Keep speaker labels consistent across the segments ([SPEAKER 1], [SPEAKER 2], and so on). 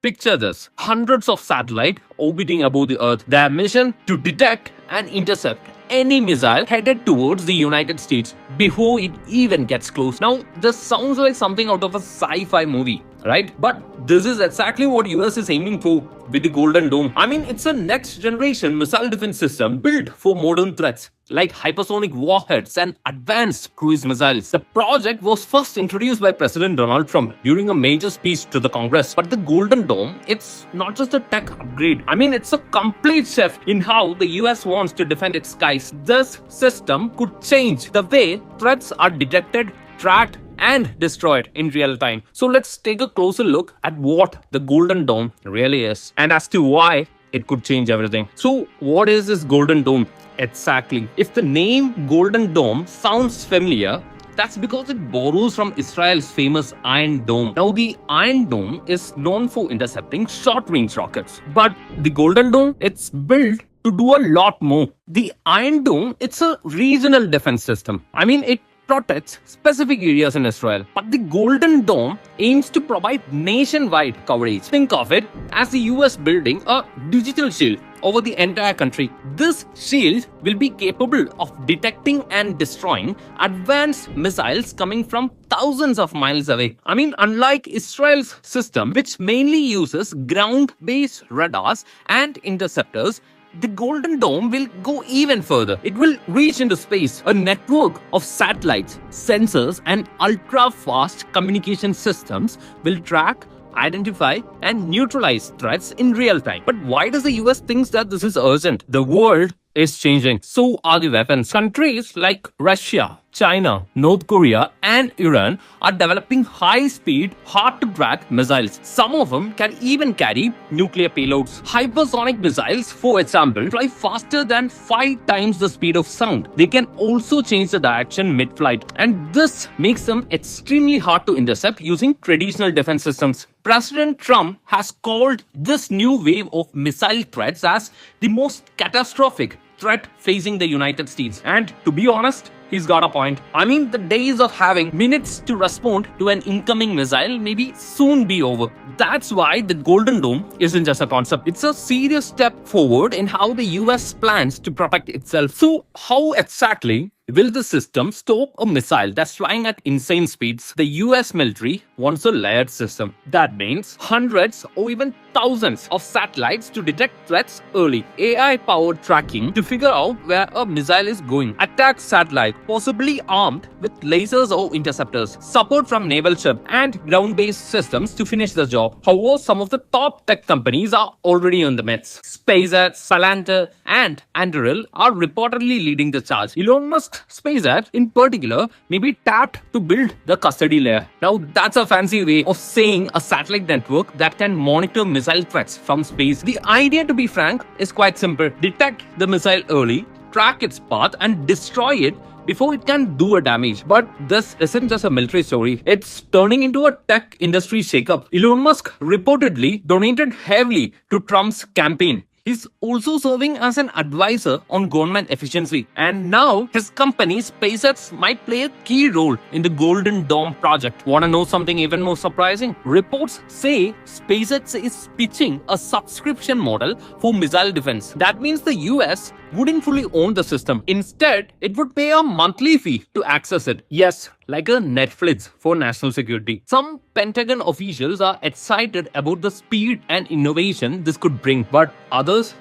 [SPEAKER 1] Picture this, hundreds of satellites orbiting above the Earth. Their mission to detect and intercept any missile headed towards the United States before it even gets close. Now, this sounds like something out of a sci-fi movie, right? But this is exactly what US is aiming for with the Golden Dome. I mean, it's a next generation missile defense system built for modern threats like hypersonic warheads and advanced cruise missiles. The project was first introduced by President Donald Trump during a major speech to the Congress. But the Golden Dome, it's not just a tech upgrade. I mean, it's a complete shift in how the US wants to defend its skies. This system could change the way threats are detected, tracked, and destroyed in real time. So let's take a closer look at what the Golden Dome really is and as to why it could change everything. So what is this Golden Dome exactly? If the name Golden Dome sounds familiar, that's because it borrows from Israel's famous Iron Dome. Now, the Iron Dome is known for intercepting short-range rockets, but the Golden Dome, it's built to do a lot more. The Iron Dome, it's a regional defense system. I mean, it protects specific areas in Israel. But the Golden Dome aims to provide nationwide coverage. Think of it as the US building a digital shield over the entire country. This shield will be capable of detecting and destroying advanced missiles coming from thousands of miles away. I mean, unlike Israel's system, which mainly uses ground-based radars and interceptors, the Golden Dome will go even further. It will reach into space. A network of satellites, sensors, and ultra-fast communication systems will track, identify, and neutralize threats in real time. But why does the US think that this is urgent? The world is changing. So are the weapons. Countries like Russia, China, North Korea, and Iran are developing high-speed, hard-to-track missiles. Some of them can even carry nuclear payloads. Hypersonic missiles, for example, fly faster than 5 times the speed of sound. They can also change the direction mid-flight, and this makes them extremely hard to intercept using traditional defense systems. President Trump has called this new wave of missile threats as the most catastrophic threat facing the United States. And to be honest, he's got a point. I mean, the days of having minutes to respond to an incoming missile may be soon be over. That's why the Golden Dome isn't just a concept. It's a serious step forward in how the US plans to protect itself. So how exactly will the system stop a missile that's flying at insane speeds? The US military wants a layered system. That means hundreds or even thousands of satellites to detect threats early. AI-powered tracking to figure out where a missile is going. Attack satellite, possibly armed with lasers or interceptors. Support from naval ship and ground-based systems to finish the job. However, some of the top tech companies are already on the meds. SpaceX, Palantir, and Anduril are reportedly leading the charge. Elon Musk SpaceX in particular may be tapped to build the custody layer. Now, that's a fancy way of saying a satellite network that can monitor missile threats from space. The idea, to be frank, is quite simple. Detect the missile early, track its path, and destroy it before it can do a damage. But this isn't just a military story. It's turning into a tech industry shakeup. Elon Musk reportedly donated heavily to Trump's campaign. He's also serving as an advisor on government efficiency. And now his company SpaceX might play a key role in the Golden Dome project. Want to know something even more surprising? Reports say SpaceX is pitching a subscription model for missile defense. That means the US wouldn't fully own the system. Instead, it would pay a monthly fee to access it. Yes, like a Netflix for national security. Some Pentagon officials are excited about the speed and innovation this could bring, but others,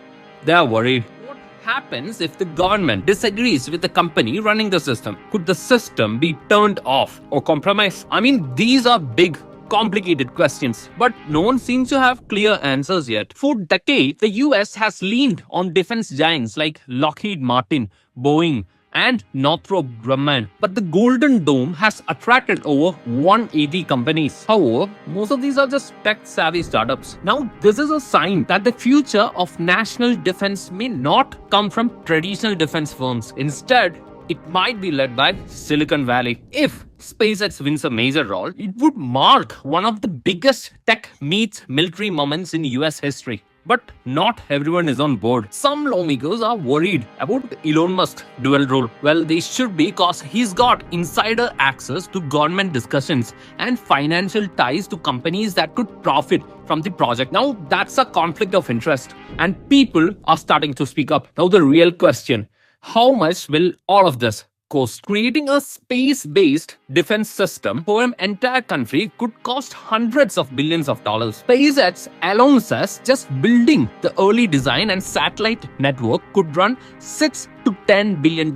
[SPEAKER 1] they are worried. What happens if the government disagrees with the company running the system? Could the system be turned off or compromised? I mean, these are big, complicated questions, but no one seems to have clear answers yet. For decades, the US has leaned on defense giants like Lockheed Martin, Boeing, and Northrop Grumman. But the Golden Dome has attracted over 180 companies. However, most of these are just tech-savvy startups. Now, this is a sign that the future of national defense may not come from traditional defense firms. Instead, it might be led by Silicon Valley. If SpaceX wins a major role, it would mark one of the biggest tech meets military moments in US history. But not everyone is on board. Some lawmakers are worried about Elon Musk's dual role. Well, they should be, because he's got insider access to government discussions and financial ties to companies that could profit from the project. Now, that's a conflict of interest, and people are starting to speak up. Now, the real question: how much will all of this cost? Creating a space-based defense system for an entire country could cost hundreds of billions of dollars. SpaceX alone says just building the early design and satellite network could run $6 to $10 billion.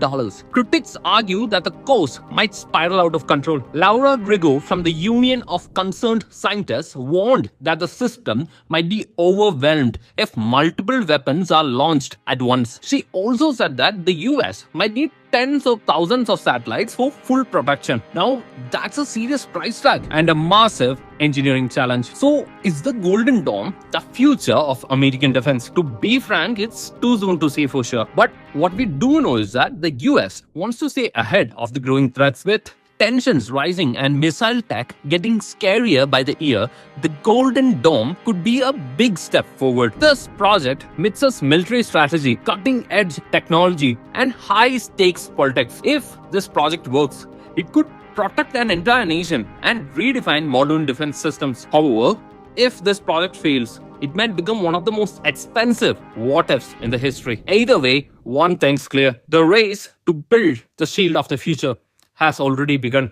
[SPEAKER 1] Critics argue that the cost might spiral out of control. Laura Grigo from the Union of Concerned Scientists warned that the system might be overwhelmed if multiple weapons are launched at once. She also said that the US might need tens of thousands of satellites for full protection. Now, that's a serious price tag and a massive engineering challenge. So, is the Golden Dome the future of American defense? To be frank, it's too soon to say for sure. But what we do know is that the US wants to stay ahead of the growing threats. With tensions rising and missile tech getting scarier by the year, the Golden Dome could be a big step forward. This project mixes military strategy, cutting-edge technology, and high-stakes politics. If this project works, it could protect an entire nation and redefine modern defense systems. However, if this project fails, it might become one of the most expensive what-ifs in the history. Either way, one thing's clear: the race to build the shield of the future has already begun.